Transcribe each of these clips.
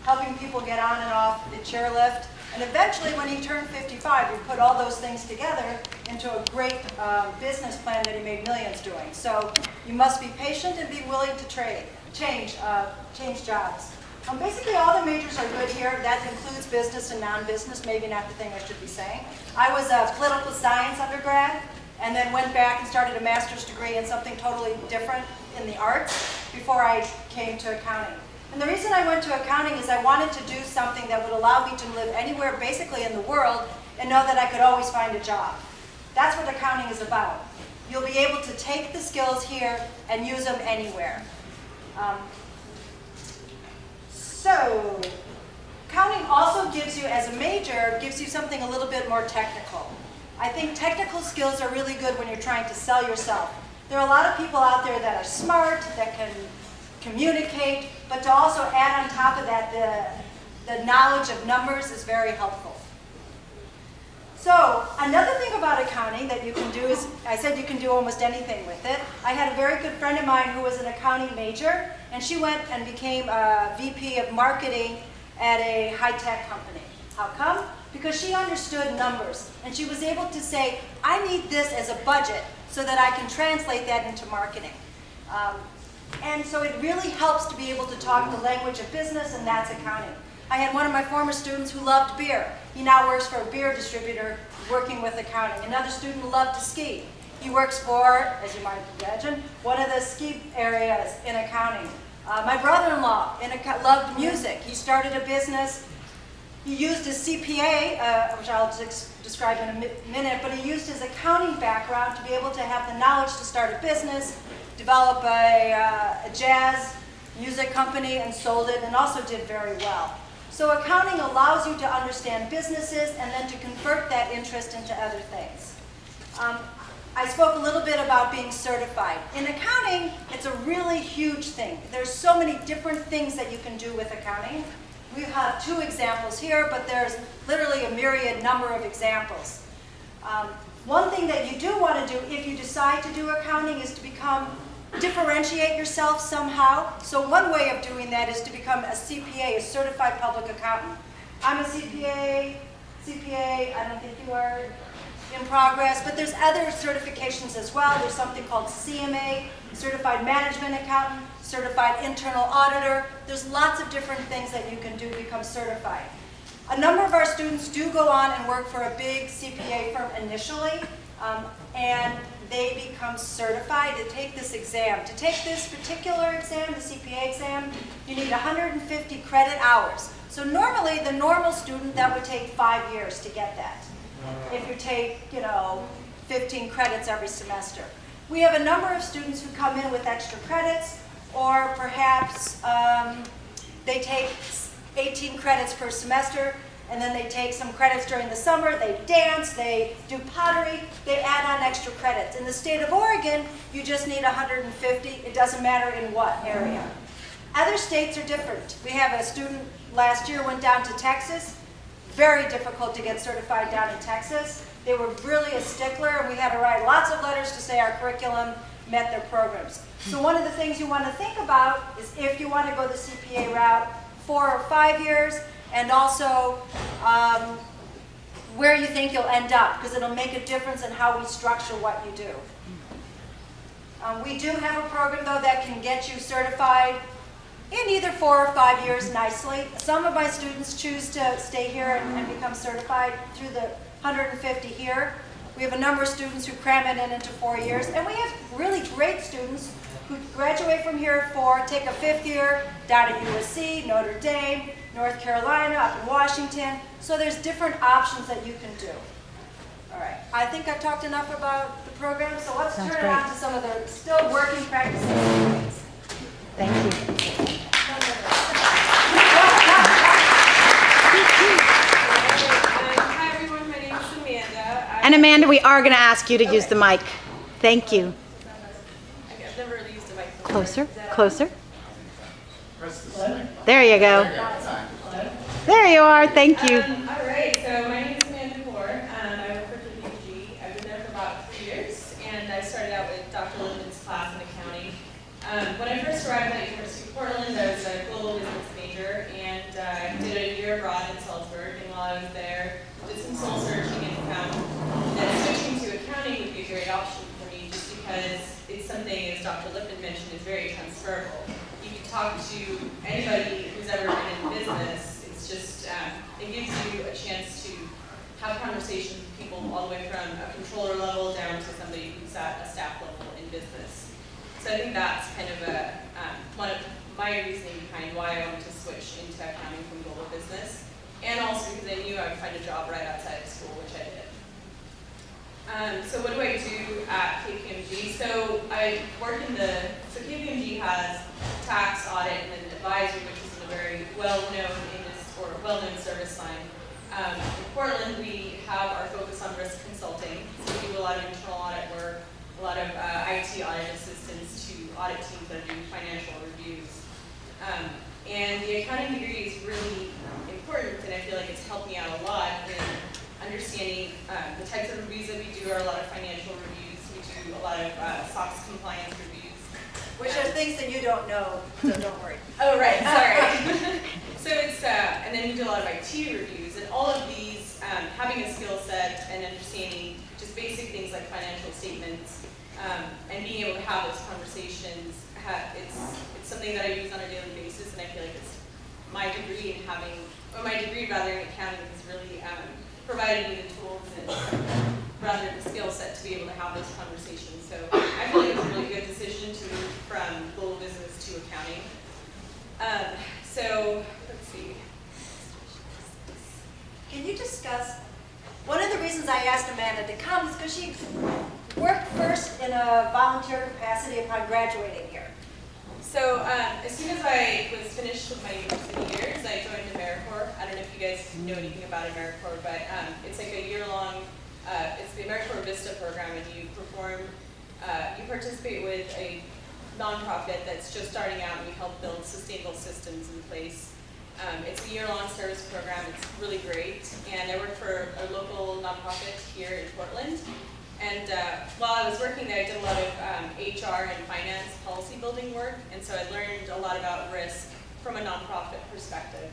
helping people get on and off the chairlift. And eventually, when he turned 55, he put all those things together into a great business plan that he made millions doing. So you must be patient and be willing to change jobs. Basically, all the majors are good here. That includes business and non-business, maybe not the thing I should be saying. I was a political science undergrad, and then went back and started a master's degree in something totally different in the arts before I came to accounting. And the reason I went to accounting is I wanted to do something that would allow me to live anywhere basically in the world and know that I could always find a job. That's what accounting is about. You'll be able to take the skills here and use them anywhere. So, accounting also gives you, as a major, gives you something a little bit more technical. I think technical skills are really good when you're trying to sell yourself. There are a lot of people out there that are smart, that can communicate, but to also add on top of that the knowledge of numbers is very helpful. So another thing about accounting that you can do is, I said you can do almost anything with it. I had a very good friend of mine who was an accounting major, and she went and became a VP of marketing at a high-tech company. How come? Because she understood numbers, and she was able to say, I need this as a budget so that I can translate that into marketing. And so it really helps to be able to talk the language of business, and that's accounting. I had one of my former students who loved beer. He now works for a beer distributor working with accounting. Another student who loved to ski. He works for, as you might imagine, one of the ski areas in accounting. My brother-in-law loved music. He started a business. He used his CPA, which I'll describe in a minute, but he used his accounting background to be able to have the knowledge to start a business, develop a jazz music company, and sold it, and also did very well. So accounting allows you to understand businesses and then to convert that interest into other things. I spoke a little bit about being certified. In accounting, it's a really huge thing. There's so many different things that you can do with accounting. We have two examples here, but there's literally a myriad number of examples. One thing that you do want to do if you decide to do accounting is to differentiate yourself somehow. So one way of doing that is to become a CPA, a certified public accountant. I'm a CPA, I don't think you are, in progress, but there's other certifications as well. There's something called CMA, Certified Management Accountant, Certified Internal Auditor. There's lots of different things that you can do to become certified. A number of our students do go on and work for a big CPA firm initially, and they become certified to take this exam. To take this particular exam, the CPA exam, you need 150 credit hours. So normally, the normal student, that would take 5 years to get that. If you take, 15 credits every semester. We have a number of students who come in with extra credits, or perhaps they take 18 credits per semester, and then they take some credits during the summer, they dance, they do pottery, they add on extra credits. In the state of Oregon, you just need 150. It doesn't matter in what area. Other states are different. We have a student last year went down to Texas. Very difficult to get certified down in Texas. They were really a stickler, and we had to write lots of letters to say our curriculum met their programs. So one of the things you want to think about is if you want to go the CPA route, 4 or 5 years, and also where you think you'll end up, because it'll make a difference in how we structure what you do. We do have a program, though, that can get you certified in either 4 or 5 years nicely. Some of my students choose to stay here and become certified through the 150 here. We have a number of students who cram it into 4 years, and we have really great students who graduate from here at 4, take a 5th year down at USC, Notre Dame, North Carolina, up in Washington. So there's different options that you can do. All right, I think I've talked enough about the program, so let's turn it on to some of the still working practices. Thank you. Hi everyone, my name is Amanda. And Amanda, we are going to ask you to use the mic. Thank you. I've never really used a mic before. Closer, closer. There you go. There you are. Thank you. All right, so my name is Amanda Moore. I work for KPMG. I've been there for about 3 years, and I started out with Dr. Linden's class in accounting. When I first arrived at University of Portland, I was a global business major, and I there abroad in Salzburg, and while I was there, did some soul searching and found that switching to accounting would be a great option for me, just because it's something, as Dr. Lipman mentioned, is very transferable. You can talk to anybody who's ever been in business. It's just, it gives you a chance to have conversations with people all the way from a controller level down to somebody who's at a staff level in business. So I think that's kind of one of my reasoning behind why I wanted to switch into accounting from global business, and also because I knew I would find a job right outside of school, which I did. So what do I do at KPMG? So I work in so KPMG has tax, audit, and then advisory, which is a very well-known service line. In Portland, we have our focus on risk consulting. So we do a lot of internal audit work, a lot of IT audit assistance to audit teams that do financial reviews. And the accounting degree is really important, and I feel like it's helped me out a lot in understanding the types of reviews that we do are a lot of financial reviews. We do a lot of SOX compliance reviews. Which are things that you don't know, so don't worry. Oh, right, sorry. So it's, and then we do a lot of IT reviews, and all of these, having a skill set and understanding just basic things like financial statements, and being able to have those conversations, it's something that I use on a daily basis, and I feel like it's my degree in in accounting has really provided me the tools and rather the skill set to be able to have those conversations. So I feel like it's a really good decision to move from global business to accounting. So let's see. Can you discuss, one of the reasons I asked Amanda to come is because she worked first in a volunteer capacity upon graduating here. So as soon as I was finished with my university years, I joined AmeriCorps. I don't know if you guys know anything about AmeriCorps, but it's like a year-long, it's the AmeriCorps Vista program, and you participate with a nonprofit that's just starting out, and we help build sustainable systems in place. It's a year-long service program. It's really great, and I work for a local nonprofit here in Portland. And while I was working there, I did a lot of HR and finance policy building work, and so I learned a lot about risk from a nonprofit perspective.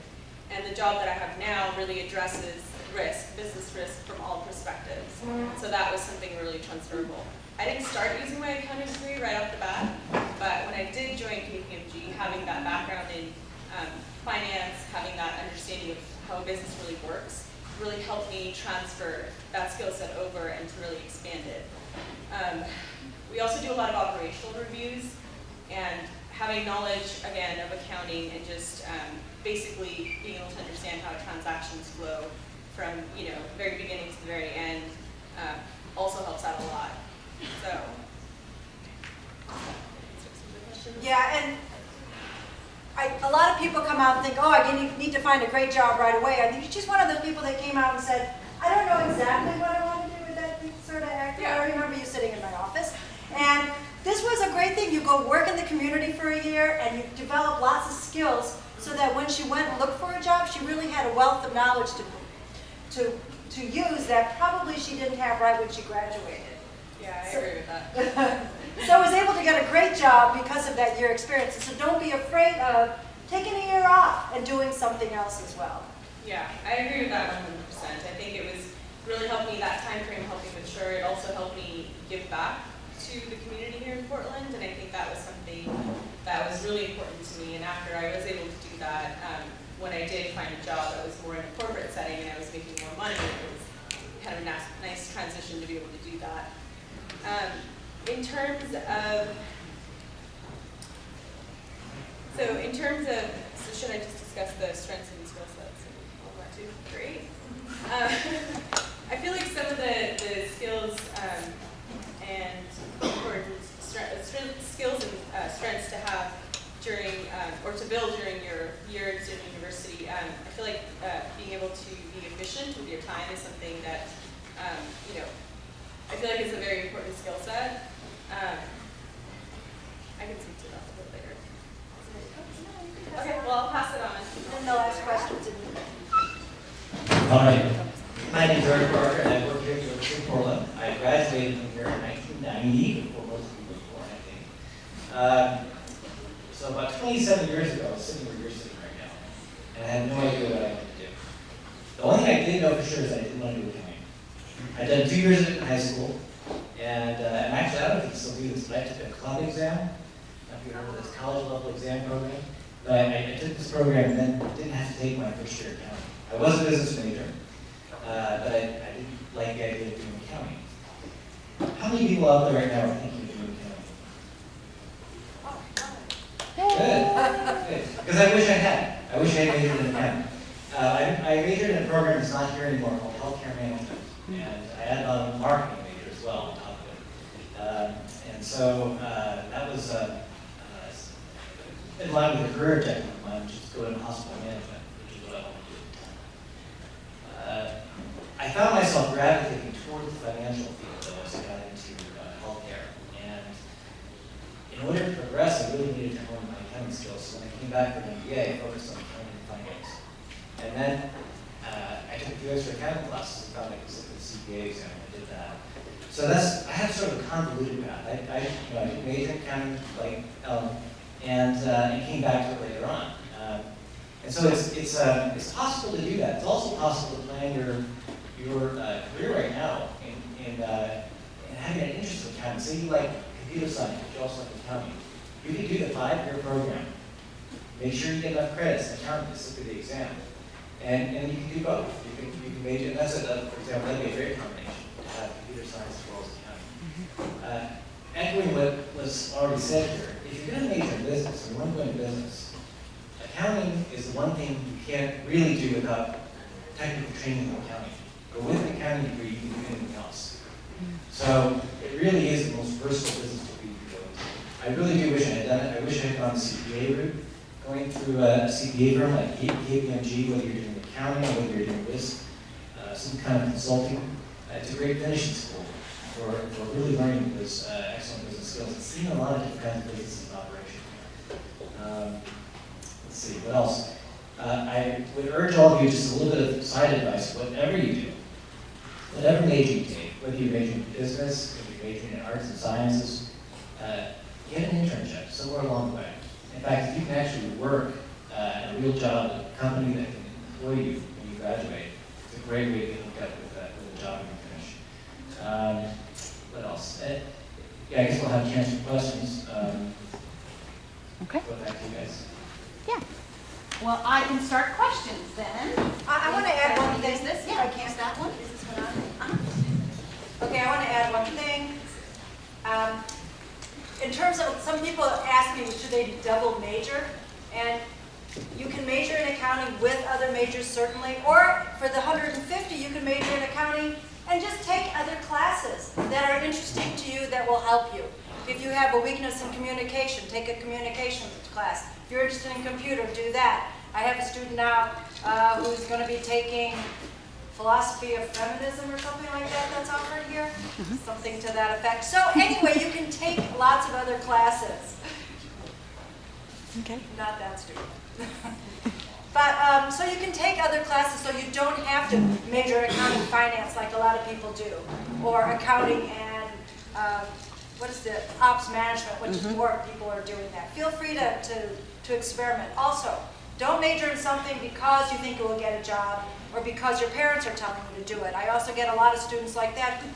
And the job that I have now really addresses risk, business risk from all perspectives. So that was something really transferable. I didn't start using my accounting degree right off the bat, but when I did join KPMG, having that background in finance, having that understanding of how a business really works, really helped me transfer that skill set over and to really expand it. We also do a lot of operational reviews, and having knowledge, again, of accounting and just basically being able to understand how transactions flow from very beginning to the very end also helps out a lot. So, Yeah, and a lot of people come out and think, oh, I need to find a great job right away. I think she's one of those people that came out and said, I don't know exactly what I want to do with that sort of act. Yeah. I remember you sitting in my office. And this was a great thing. You go work in the community for a year, and you develop lots of skills so that when she went and looked for a job, she really had a wealth of knowledge to use that probably she didn't have right when she graduated. yeah, I agree with that. So I was able to get a great job because of that year experience. So don't be afraid of taking a year off and doing something else as well. Yeah, I agree with that 100%. I think it was really helped me, that time frame helped me mature. It also helped me give back to the community here in Portland, and I think that was something that was really important to me. And after I was able to do that, when I did find a job that was more in a corporate setting and I was making more money, it was kind of a nice transition to be able to do that. In terms of, so should I just discuss the strengths and skill sets and all that too? Great. I feel like some of the skills and skills and strengths to have during, or to build during your years in university, I feel like being able to be efficient with your time is something that, I feel like it's a very important skill set. I can speak to that a little later. Okay, well, I'll pass it on. And the last questions. All right. My name is Eric Barker, and I work here at the University of Portland. I graduated from here in 1990, before most people were born, I think. So about 27 years ago, I was sitting where you're sitting right now, and I had no idea what I wanted to do. The only thing I did know for sure is I didn't want to do accounting. I'd done 2 years of it in high school, and actually, I don't know if you still do this, but I took a club exam. I don't know if you heard of this college level exam program. But I took this program and then didn't have to take my first year accounting. I was a business major, but I didn't like the idea of doing accounting. How many people out there right now are thinking of doing accounting? Good. Because I wish I had. I wish I had majored in accounting. I majored in a program that's not here anymore called healthcare management, and I had a marketing major as well on top of it. And so that was in line with a career objective of mine, which is to go into hospital management, which is what I want to do at the time. I found myself gravitating toward the financial field though, as I got into healthcare. And in order to progress, I really needed to hone my accounting skills. So when I came back from MBA, I focused on accounting and finance. And then I took a few extra accounting classes and found I could sit for the CPA exam, and I did that. So I had sort of a convoluted path. I did major in accounting, like and came back to it later on. And so it's possible to do that. It's also possible to plan your career right now in having an interest in accounting. Say you like computer science, but you also like accounting. You can do the 5-year program. Make sure you get enough credits in accounting to sit through the exam. And you can do both. You can major, and that's for example, that'd be a great combination to have computer science as well as accounting. Echoing what was already said here, if you're going to major in business, or you want to go into business, accounting is the one thing you can't really do without technical training in accounting. But with an accounting degree, you can do anything else. So it really is the most versatile business degree you can go into. I really do wish I had done it. I wish I had gone the CPA route. Going through a CPA firm like KPMG, whether you're doing accounting or whether you're doing risk, some kind of consulting, it's a great finishing school for really learning those excellent business skills and seeing a lot of different kinds of businesses in operation. Let's see, what else? I would urge all of you just a little bit of side advice. Whatever you do, whatever major you take, whether you're majoring in business, whether you're majoring in arts and sciences, get an internship somewhere along the way. In fact, if you can actually work at a real job at a company that can employ you when you graduate, it's a great way to get hooked up with a job when you finish. What else? Yeah, I guess we'll have a chance for questions. Okay. Go back to you guys. Yeah. Well, I can start questions then. I want to add one thing. Is this? If Yeah. I can. Is that one? Is this one on? Okay, I want to add one thing. In terms of, some people ask me, should they double major? And you can major in accounting with other majors, certainly. Or for the 150, you can major in accounting and just take other classes that are interesting to you that will help you. If you have a weakness in communication, take a communications class. If you're interested in computer, do that. I have a student now who's going to be taking philosophy of feminism or something like that that's offered here. Something to that effect. So anyway, you can take lots of other classes. Okay. Not that stupid. But so you can take other classes so you don't have to major in accounting and finance like a lot of people do. Or accounting and what is the ops management, which is more people are doing that. Feel free to experiment. Also, don't major in something because you think you will get a job or because your parents are telling you to do it. I also get a lot of students like that who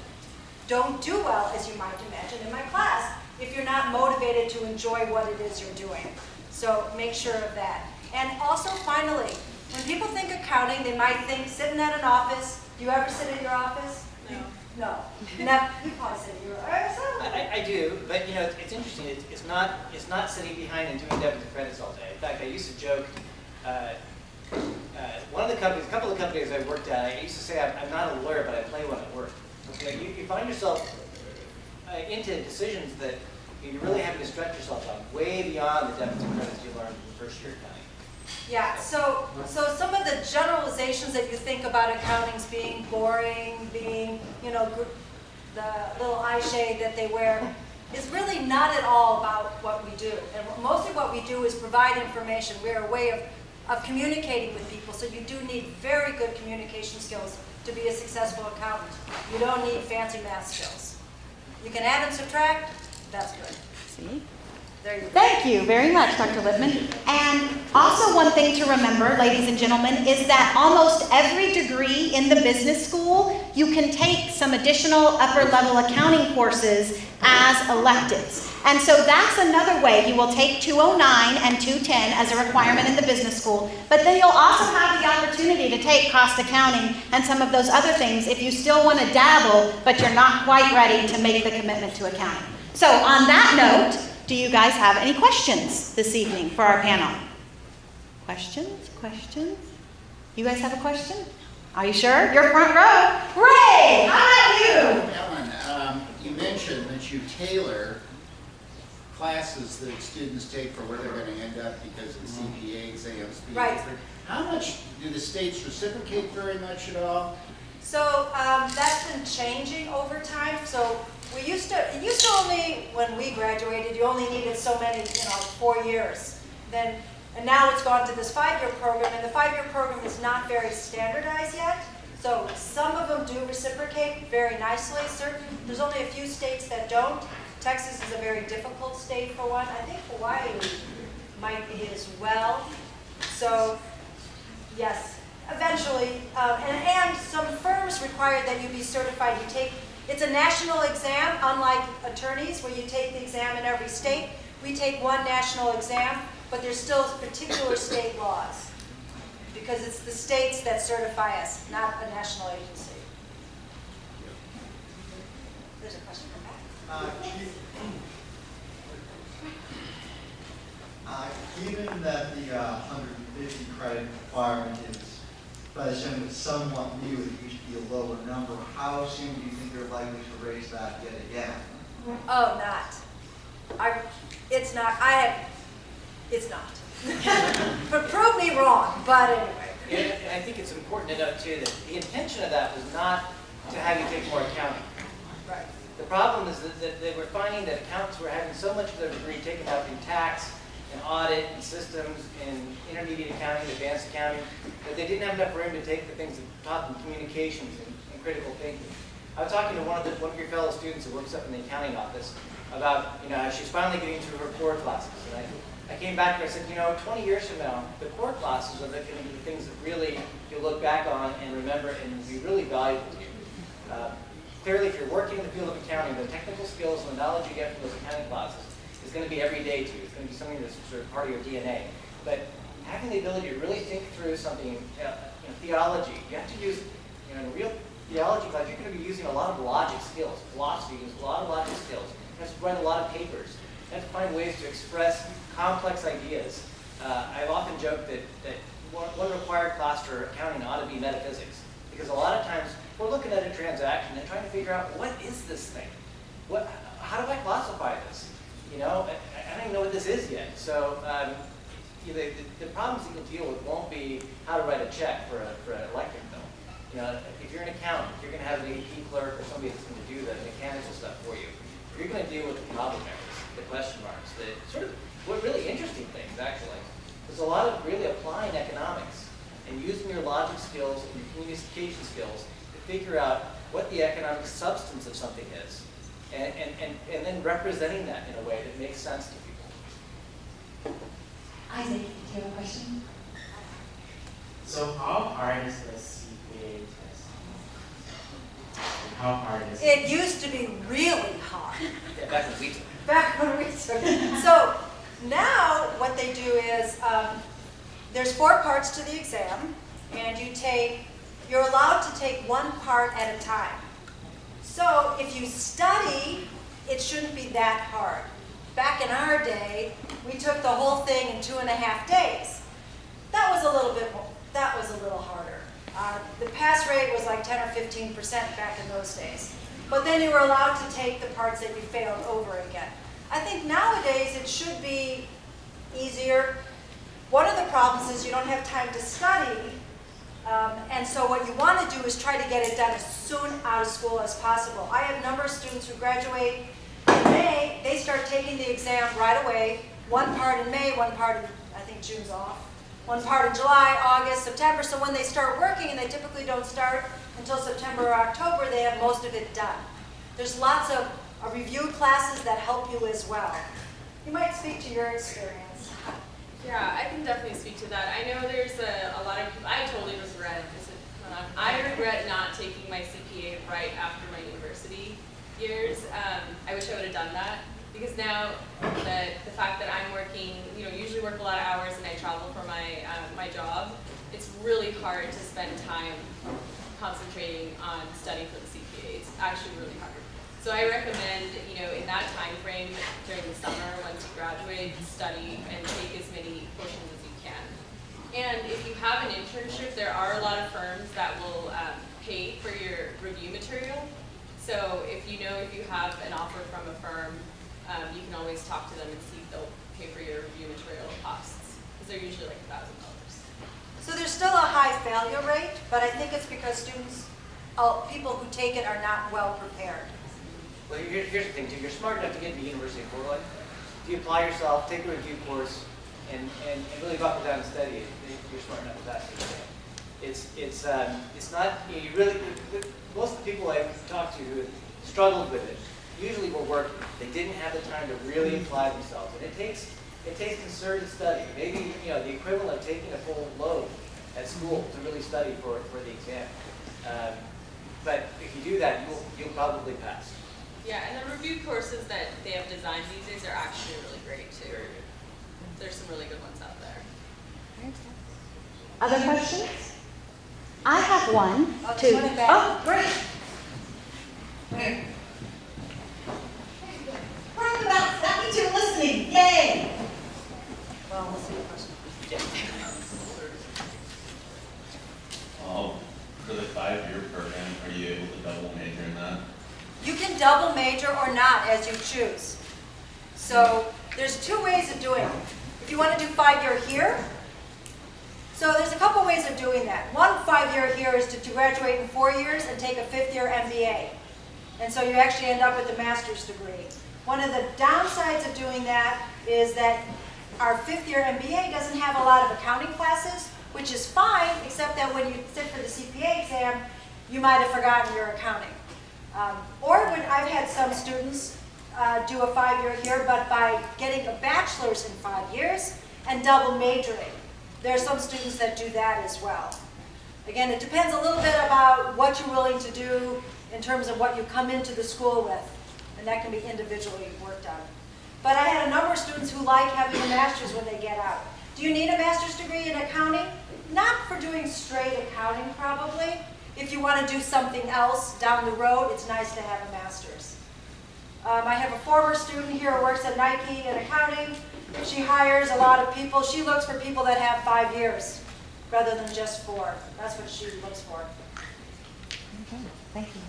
don't do well, as you might imagine, in my class, if you're not motivated to enjoy what it is you're doing. So make sure of that. And also, finally, when people think accounting, they might think sitting at an office. Do you ever sit in your office? No. No. Now, you probably sit in your office. I do, but you know, it's interesting. It's not sitting behind and doing debits and credits all day. In fact, I used to joke. A couple of companies I worked at, I used to say I'm not a lawyer, but I play when I work. You know, you find yourself into decisions that you're really having to stretch yourself on, way beyond the debits and credits you learned in the first year accounting. Yeah, so some of the generalizations that you think about accountings being boring, being, you know, the little eye shade that they wear, is really not at all about what we do. And mostly what we do is provide information. We're a way of communicating with people, so you do need very good communication skills to be a successful accountant. You don't need fancy math skills. You can add and subtract, that's good. See? There you go. Thank you very much, Dr. Lippman. And also one thing to remember, ladies and gentlemen, is that almost every degree in the business school, you can take some additional upper level accounting courses as electives. And so that's another way. You will take 209 and 210 as a requirement in the business school, but then you'll also have the opportunity to take cost accounting and some of those other things if you still want to dabble, but you're not quite ready to make the commitment to accounting. So on that note, do you guys have any questions this evening for our panel? Questions? Questions? You guys have a question? Are you sure? You're front row. Ray, how about you? Ellen, you mentioned that you tailor classes that students take for where they're going to end up because of the CPA exams. Right. How much do the states reciprocate very much at all? So that's been changing over time. So it used to only, when we graduated, you only needed so many, 4 years. And now it's gone to this 5-year program, and the 5-year program is not very standardized yet. So some of them do reciprocate very nicely. There's only a few states that don't. Texas is a very difficult state for one. I think Hawaii might be as well. So yes, eventually, and some firms require that you be certified. It's a national exam, unlike attorneys where you take the exam in every state. We take one national exam, but there's still particular state laws because it's the states that certify us, not a national agency. There's a question from back. Given that the 150 credit requirement is, by the time it's somewhat new, it used to be a lower number, how soon do you think they're likely to raise that yet again? Oh, it's not. It's not. But prove me wrong, but anyway. And I think it's important to note too that the intention of that was not to have you take more accounting. Right. The problem is that they were finding that accountants were having so much of their degree taken up in tax and audit and systems and intermediate accounting, advanced accounting, that they didn't have enough room to take the things that taught them communications and critical thinking. I was talking to one of your fellow students who works up in the accounting office about, she's finally getting through her core classes. And I came back and I said, 20 years from now, the core classes are going to be the things that really you'll look back on and remember and be really valuable to you. Clearly, if you're working in the field of accounting, the technical skills and the knowledge you get from those accounting classes is going to be every day to you. It's going to be something that's sort of part of your DNA. But having the ability to really think through something, theology, you have to use, in a real theology class, you're going to be using a lot of logic skills. Philosophy uses a lot of logic skills. You have to write a lot of papers. You have to find ways to express complex ideas. I've often joked that one required class for accounting ought to be metaphysics. Because a lot of times, we're looking at a transaction and trying to figure out, what is this thing? How do I classify this? I don't even know what this is yet. So the problems that you'll deal with won't be how to write a check for an electric bill. If you're an accountant, you're going to have an AP clerk or somebody that's going to do the mechanical stuff for you. You're going to deal with the problem areas, the question marks, the sort of what really interesting things, actually. There's a lot of really applying economics and using your logic skills and your communication skills to figure out what the economic substance of something is, and then representing that in a way that makes sense to people. Isaac, do you have a question? So how hard is the CPA test? How hard is it? It used to be really hard. Yeah, back when we took. Back when we took it. So now what they do is there's 4 parts to the exam, and you're allowed to take one part at a time. So if you study, it shouldn't be that hard. Back in our day, we took the whole thing in 2.5 days. That was a little harder. The pass rate was like 10 or 15% back in those days. But then you were allowed to take the parts that you failed over again. I think nowadays it should be easier. One of the problems is you don't have time to study. And so what you want to do is try to get it done as soon out of school as possible. I have a number of students who graduate in May. They start taking the exam right away. One part in May, one part in, I think June's off. One part in July, August, September. So when they start working, and they typically don't start until September or October, they have most of it done. There's lots of review classes that help you as well. You might speak to your experience. Yeah, I can definitely speak to that. I know there's a lot of people, I totally regret this. I regret not taking my CPA right after my university years. I wish I would have done that, because now that the fact that I'm working, usually work a lot of hours and I travel for my job, it's really hard to spend time concentrating on studying for the CPA. It's actually really hard. So I recommend, in that time frame during the summer, once you graduate, study and take as many portions as you can. And if you have an internship, there are a lot of firms that will pay for your review material. So if you have an offer from a firm, you can always talk to them and see if they'll pay for your review material costs, because they're usually like $1,000. So there's still a high failure rate, but I think it's because people who take it are not well prepared. Well, here's the thing too, you're smart enough to get into University of Portland. If you apply yourself, take a review course, and really buckle down and study it, you're smart enough to pass it. It's not, most of the people I've talked to who have struggled with it, usually were working. They didn't have the time to really apply themselves, and it takes concerted study. Maybe, the equivalent of taking a full load at school to really study for the exam. But if you do that, you'll probably pass. Yeah, and the review courses that they have designed these days are actually really great too. Very good. There's some really good ones out there. Other questions? I have one, Oh, too. one in back. Oh, great. Roundabout, that means you're listening. Yay! Well, we'll see the question. For the 5-year program, are you able to double major in that? You can double major or not as you choose. So there's 2 ways of doing it. If you want to do 5-year here, so there's a couple ways of doing that. One 5-year here is to graduate in 4 years and take a 5th-year MBA. And so you actually end up with a master's degree. One of the downsides of doing that is that our 5th-year MBA doesn't have a lot of accounting classes, which is fine, except that when you sit for the CPA exam, you might have forgotten your accounting. Or when I've had some students do a 5-year here, but by getting a bachelor's in 5 years and double majoring. There are some students that do that as well. Again, it depends a little bit about what you're willing to do in terms of what you come into the school with, and that can be individually worked on. But I had a number of students who like having a master's when they get out. Do you need a master's degree in accounting? Not for doing straight accounting, probably. If you want to do something else down the road, it's nice to have a master's. I have a former student here who works at Nike in accounting. She hires a lot of people. She looks for people that have 5 years rather than just 4. That's what she looks for. Okay, thank you.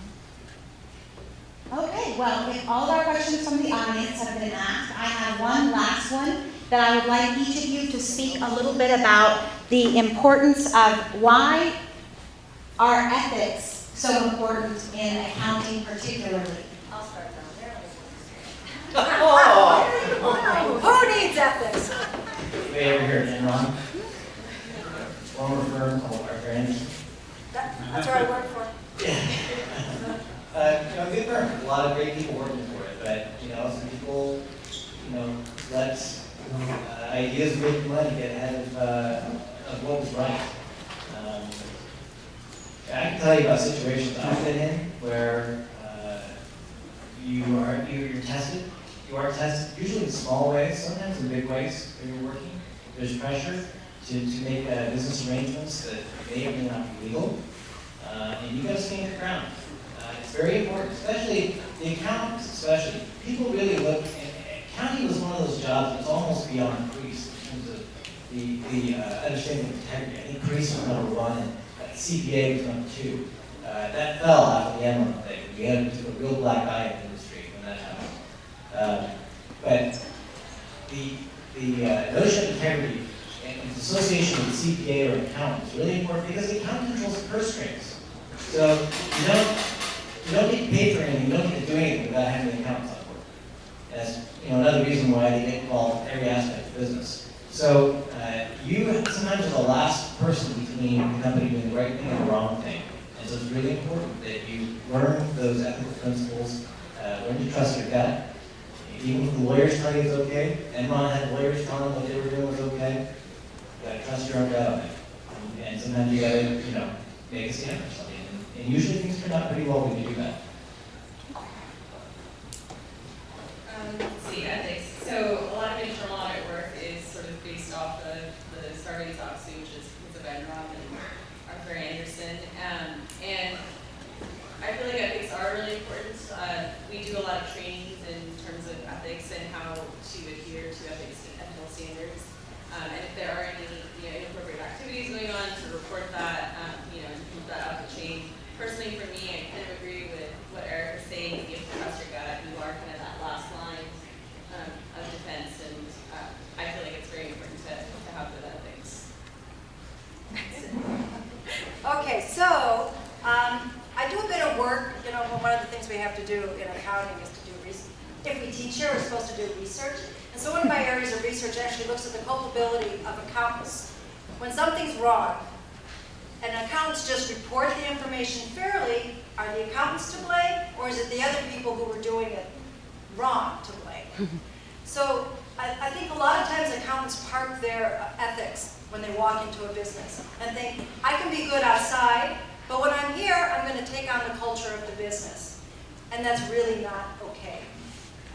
Okay, well, if all of our questions from the audience have been asked, I have one last one that I would like each of you to speak a little bit about the importance of why are ethics so important in accounting particularly. I'll start down there. Oh. Who needs ethics? Way over here, Enron. Former firm called Our Friends. That's where I work for. Good firm. A lot of great people working for it, but some people, let ideas of making money get ahead of what was right. I can tell you about situations I've been in where you're tested. You are tested, usually in small ways, sometimes in big ways when you're working. There's pressure to make business arrangements that may or may not be legal, and you got to stand your ground. It's very important, especially the accountants. Especially people really look. Accounting was one of those jobs that's almost beyond priest in terms of the understanding of integrity. I think priest was number 1 and CPA was number 2. That fell after the Enron thing. We had a real black eye in the industry when that happened. But the notion of integrity and its association with CPA or accountant is really important because the accountant controls the purse strings. So you don't get paid for anything, you don't get to do anything without having an accountant on board. That's another reason why they get involved in every aspect of business. So you sometimes are the last person between the company doing the right thing and the wrong thing. And so it's really important that you learn those ethical principles, learn to trust your gut, Even if the lawyers tell you it's okay, Enron had lawyers telling them what they were doing was okay, you gotta trust your own government. And sometimes you gotta, make a stand for something. And usually things turn out pretty well when you do that. Let's see, ethics. So a lot of internal audit work is sort of based off of the Sarbanes-Oxley, which is of Enron and Arthur Anderson. And I feel like ethics are really important. We do a lot of trainings in terms of ethics and how to adhere to ethical standards. And if there are any inappropriate activities going on, to report that, and move that up the chain. Personally, for me, I kind of agree with what Eric was saying. You have to trust your gut. You are kind of that last line of defense, and I feel like it's very important to have good ethics. Okay, so I do a bit of work. One of the things we have to do in accounting is to do research. If we teach here, we're supposed to do research. And so one of my areas of research actually looks at the culpability of accountants. When something's wrong, and accountants just report the information fairly, are the accountants to blame, or is it the other people who were doing it wrong to blame? So I think a lot of times accountants park their ethics when they walk into a business and think, I can be good outside, but when I'm here, I'm going to take on the culture of the business. And that's really not okay.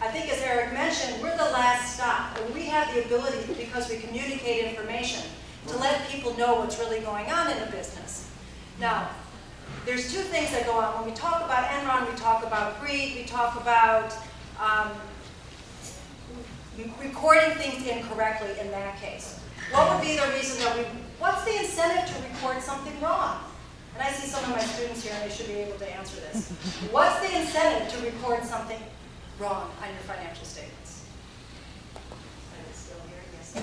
I think, as Eric mentioned, we're the last stop, and we have the ability, because we communicate information, to let people know what's really going on in a business. Now, there's two things that go on. When we talk about Enron, we talk about greed, we talk about recording things incorrectly in that case. What would be the reason that what's the incentive to record something wrong? And I see some of my students here, and they should be able to answer this. What's the incentive to record something wrong on your financial statements? I'm still here. Yes,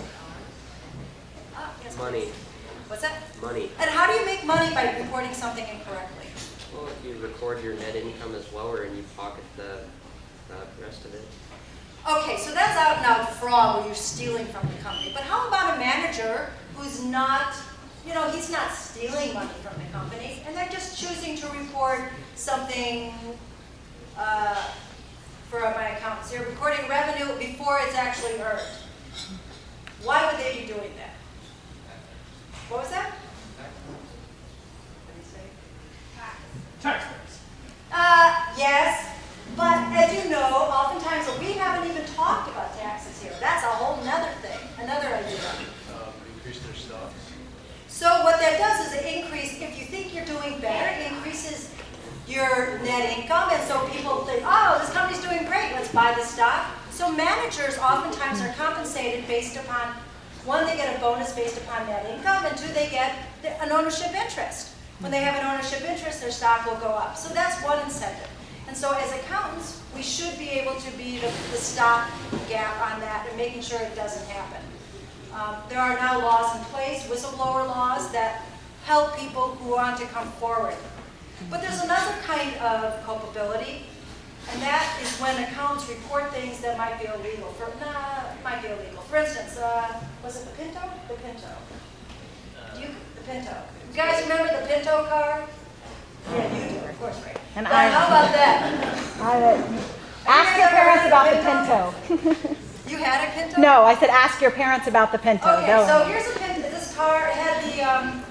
yes, Money. please. What's that? Money. And how do you make money by reporting something incorrectly? Well, if you record your net income as lower and you pocket the rest of it. Okay, so that's out and out fraud where you're stealing from the company. But how about a manager who's not, he's not stealing money from the company, and they're just choosing to report something for my accountants. They're recording revenue before it's actually earned. Why would they be doing that? What was that? What did you say? Taxpayers. Yes, but as you know, oftentimes we haven't even talked about taxes here. That's a whole nother thing, another idea. Increase their stocks. So what that does is it if you think you're doing better, it increases your net income, and so people think, oh, this company's doing great, let's buy the stock. So managers oftentimes are compensated based upon, one, they get a bonus based upon net income, and two, they get an ownership interest. When they have an ownership interest, their stock will go up. So that's one incentive. And so as accountants, we should be able to be the stop gap on that and making sure it doesn't happen. There are now laws in place, whistleblower laws, that help people who want to come forward. But there's another kind of culpability, and that is when accountants report things that might be illegal. For instance, was it the Pinto? The Pinto. The Pinto. You guys remember the Pinto car? Yeah, you do, of course, right? And But how about that? Ask your parents about the Pinto. You had a Pinto? No, I said ask your parents about the Pinto. Okay, so here's a Pinto. This car had the,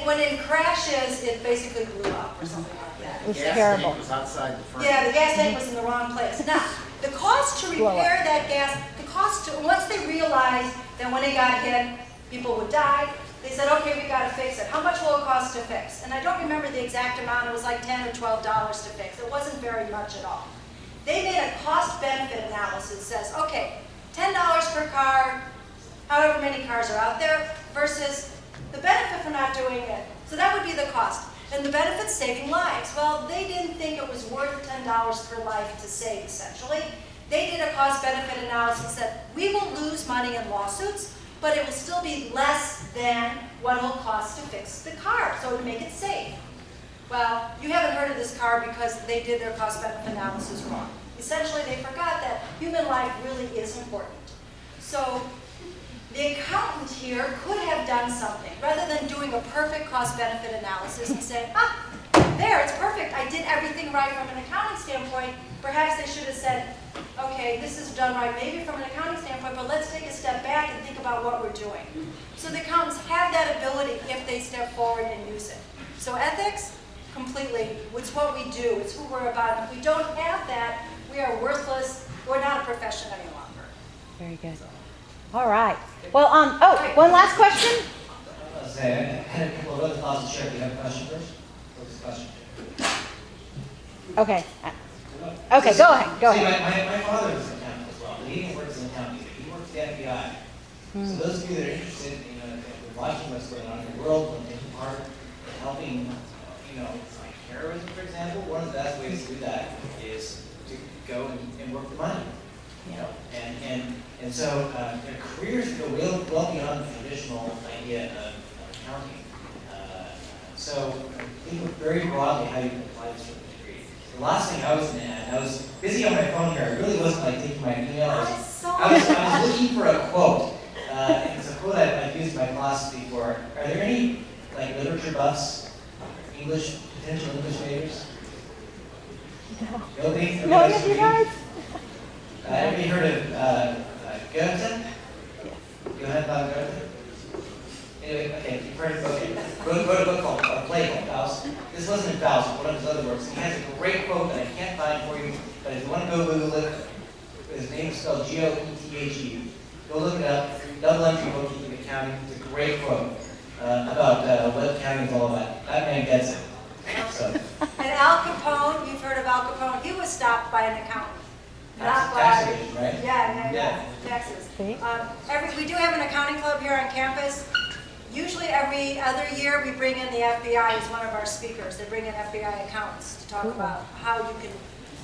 when it crashes, it basically blew up or something like that. It was Gas terrible. tank was outside the front. Yeah, the gas tank was in the wrong place. Now, the cost to repair that gas, once they realized that when it got hit, people would die, they said, okay, we got to fix it. How much will it cost to fix? And I don't remember the exact amount. It was like $10 or $12 to fix. It wasn't very much at all. They made a cost-benefit analysis that says, okay, $10 per car, however many cars are out there, versus the benefit for not doing it. So that would be the cost. And the benefit's saving lives. Well, they didn't think it was worth $10 per life to save, essentially. They did a cost-benefit analysis that we will lose money in lawsuits, but it will still be less than what it will cost to fix the car, so to make it safe. Well, you haven't heard of this car because they did their cost-benefit analysis wrong. Essentially, they forgot that human life really is important. So the accountant here could have done something. Rather than doing a perfect cost-benefit analysis and saying, there, it's perfect. I did everything right from an accounting standpoint. Perhaps they should have said, okay, this is done right, maybe from an accounting standpoint, but let's take a step back and think about what we're doing. So the accountants have that ability if they step forward and use it. So ethics, completely, it's what we do, it's who we're about. If we don't have that, we are worthless, we're not a profession any longer. Very good. All right. Well, one last question? I'll say, I had a couple of other thoughts to share. Do you have a question first? What's the question? Okay. Okay, go ahead. Go See, ahead. my father was an accountant as well. He didn't work as an accountant. He worked at the FBI. So those of you that are interested in watching what's going on in the world and taking part in helping, like terrorism, for example, one of the best ways to do that is to go and work the money. And so their careers go well beyond the traditional idea of accounting. So think very broadly how you can apply this sort of degree. The last thing I was going to add, I was busy on my phone here. I really wasn't like taking my email. I was looking for a quote. And it's a quote I've used in my class before. Are there any like literature buffs, potential English majors? No. Nobody? No, have you guys? Have you heard of Goethe? Johann von Goethe? Anyway, okay, you've heard of wrote a book called, a play called Faust. This wasn't in Faust, but one of his other works. He has a great quote that I can't find for you, but if you want to go Google it, his name is spelled Goethe. Go look it up. Double entry bookkeeping accounting. It's a great quote about what accounting is all about. That man gets it. So. And Al Capone, you've heard of Al Capone, he was stopped by an accountant. Not by, Tax evasion, right? Yeah, taxes. We do have an accounting club here on campus. Usually every other year we bring in the FBI as one of our speakers. They bring in FBI accountants to talk about how you can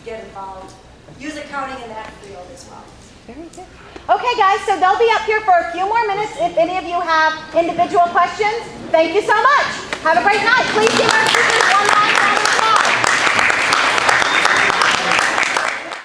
get involved. Use accounting in that field as well. Very good. Okay, guys, so they'll be up here for a few more minutes if any of you have individual questions. Thank you so much. Have a great night. Please give our speakers